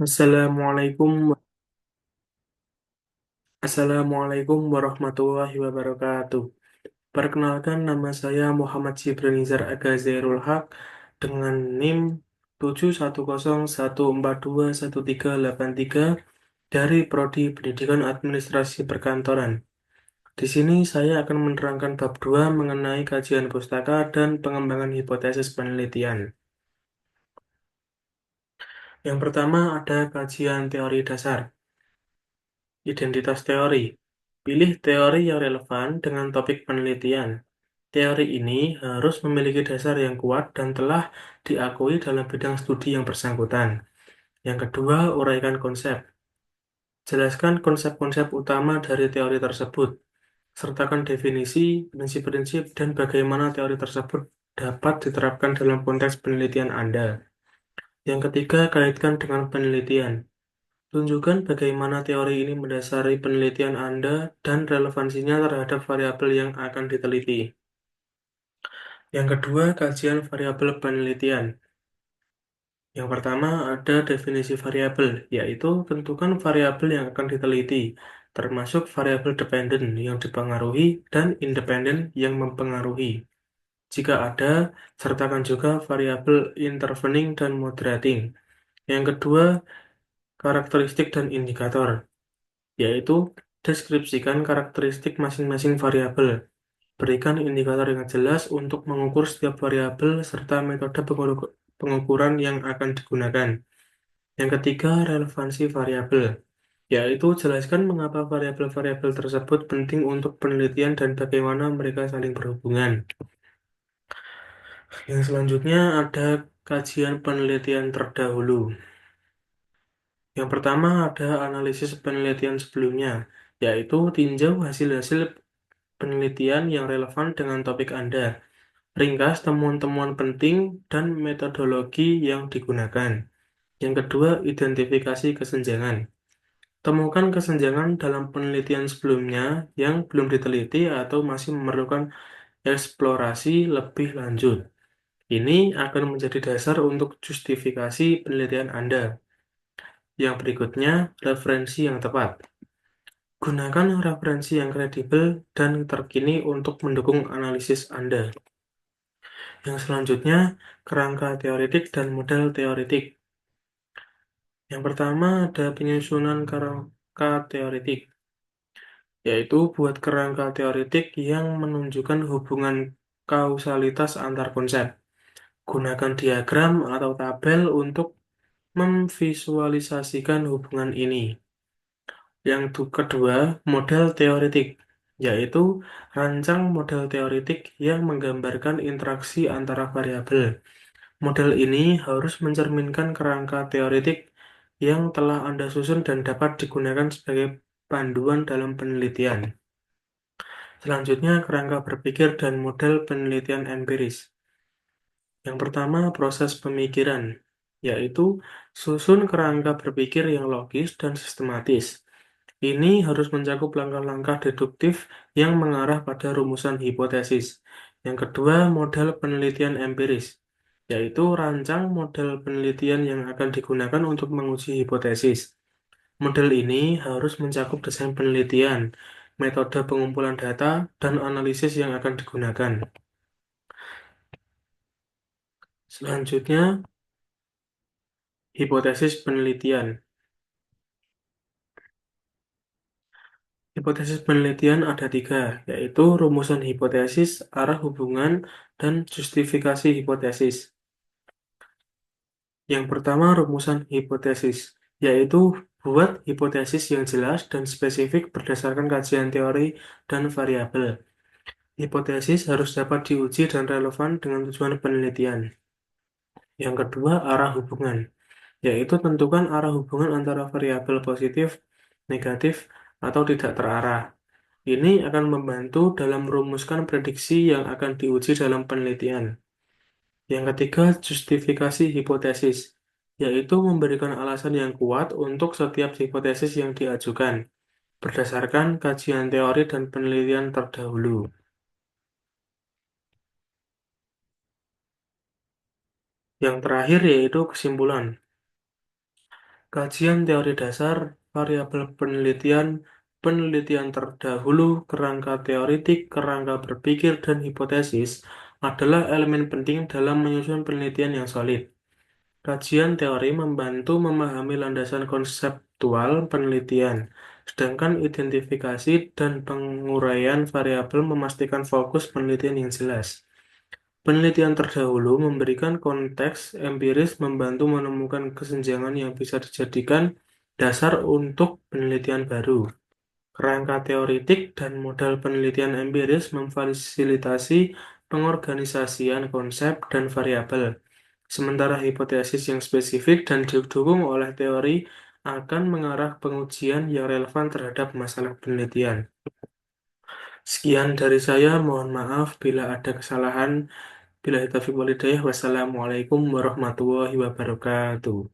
Assalamualaikum, Assalamualaikum warahmatullahi wabarakatuh. Perkenalkan nama saya Muhammad Nizar Aga Zairul Haq dengan NIM 71014213383 dari Prodi Pendidikan Administrasi Perkantoran. Di sini saya akan menerangkan bab 2 mengenai kajian pustaka dan pengembangan hipotesis penelitian. Yang pertama ada kajian teori dasar. Identitas teori. Pilih teori yang relevan dengan topik penelitian. Teori ini harus memiliki dasar yang kuat dan telah diakui dalam bidang studi yang bersangkutan. Yang kedua, uraikan konsep. Jelaskan konsep-konsep utama dari teori tersebut. Sertakan definisi, prinsip-prinsip, dan bagaimana teori tersebut dapat diterapkan dalam konteks penelitian Anda. Yang ketiga, kaitkan dengan penelitian. Tunjukkan bagaimana teori ini mendasari penelitian Anda dan relevansinya terhadap variabel yang akan diteliti. Yang kedua, kajian variabel penelitian. Yang pertama, ada definisi variabel, yaitu tentukan variabel yang akan diteliti, termasuk variabel dependen yang dipengaruhi dan independen yang mempengaruhi. Jika ada, sertakan juga variabel intervening dan moderating. Yang kedua, karakteristik dan indikator, yaitu deskripsikan karakteristik masing-masing variabel. Berikan indikator yang jelas untuk mengukur setiap variabel serta metode pengukuran yang akan digunakan. Yang ketiga, relevansi variabel, yaitu jelaskan mengapa variabel-variabel tersebut penting untuk penelitian dan bagaimana mereka saling berhubungan. Yang selanjutnya ada kajian penelitian terdahulu. Yang pertama ada analisis penelitian sebelumnya, yaitu tinjau hasil-hasil penelitian yang relevan dengan topik Anda. Ringkas temuan-temuan penting dan metodologi yang digunakan. Yang kedua, identifikasi kesenjangan. Temukan kesenjangan dalam penelitian sebelumnya yang belum diteliti atau masih memerlukan eksplorasi lebih lanjut. Ini akan menjadi dasar untuk justifikasi penelitian Anda. Yang berikutnya, referensi yang tepat. Gunakan referensi yang kredibel dan terkini untuk mendukung analisis Anda. Yang selanjutnya, kerangka teoretik dan model teoretik. Yang pertama ada penyusunan kerangka teoretik, yaitu buat kerangka teoretik yang menunjukkan hubungan kausalitas antar konsep. Gunakan diagram atau tabel untuk memvisualisasikan hubungan ini. Kedua, model teoretik, yaitu rancang model teoretik yang menggambarkan interaksi antara variabel. Model ini harus mencerminkan kerangka teoretik yang telah Anda susun dan dapat digunakan sebagai panduan dalam penelitian. Selanjutnya, kerangka berpikir dan model penelitian empiris. Yang pertama, proses pemikiran, yaitu susun kerangka berpikir yang logis dan sistematis. Ini harus mencakup langkah-langkah deduktif yang mengarah pada rumusan hipotesis. Yang kedua, model penelitian empiris, yaitu rancang model penelitian yang akan digunakan untuk menguji hipotesis. Model ini harus mencakup desain penelitian, metode pengumpulan data, dan analisis yang akan digunakan. Selanjutnya, hipotesis penelitian. Hipotesis penelitian ada tiga, yaitu rumusan hipotesis, arah hubungan, dan justifikasi hipotesis. Yang pertama, rumusan hipotesis, yaitu buat hipotesis yang jelas dan spesifik berdasarkan kajian teori dan variabel. Hipotesis harus dapat diuji dan relevan dengan tujuan penelitian. Yang kedua, arah hubungan, yaitu tentukan arah hubungan antara variabel positif, negatif, atau tidak terarah. Ini akan membantu dalam merumuskan prediksi yang akan diuji dalam penelitian. Yang ketiga, justifikasi hipotesis, yaitu memberikan alasan yang kuat untuk setiap hipotesis yang diajukan, berdasarkan kajian teori dan penelitian terdahulu. Yang terakhir yaitu kesimpulan. Kajian teori dasar, variabel penelitian, penelitian terdahulu, kerangka teoritik, kerangka berpikir, dan hipotesis adalah elemen penting dalam menyusun penelitian yang solid. Kajian teori membantu memahami landasan konseptual penelitian, sedangkan identifikasi dan penguraian variabel memastikan fokus penelitian yang jelas. Penelitian terdahulu memberikan konteks empiris membantu menemukan kesenjangan yang bisa dijadikan dasar untuk penelitian baru. Kerangka teoritik dan modal penelitian empiris memfasilitasi pengorganisasian konsep dan variabel, sementara hipotesis yang spesifik dan didukung oleh teori akan mengarah pengujian yang relevan terhadap masalah penelitian. Sekian dari saya, mohon maaf bila ada kesalahan. Bila taufiq walhidayah, wassalamualaikum warahmatullahi wabarakatuh.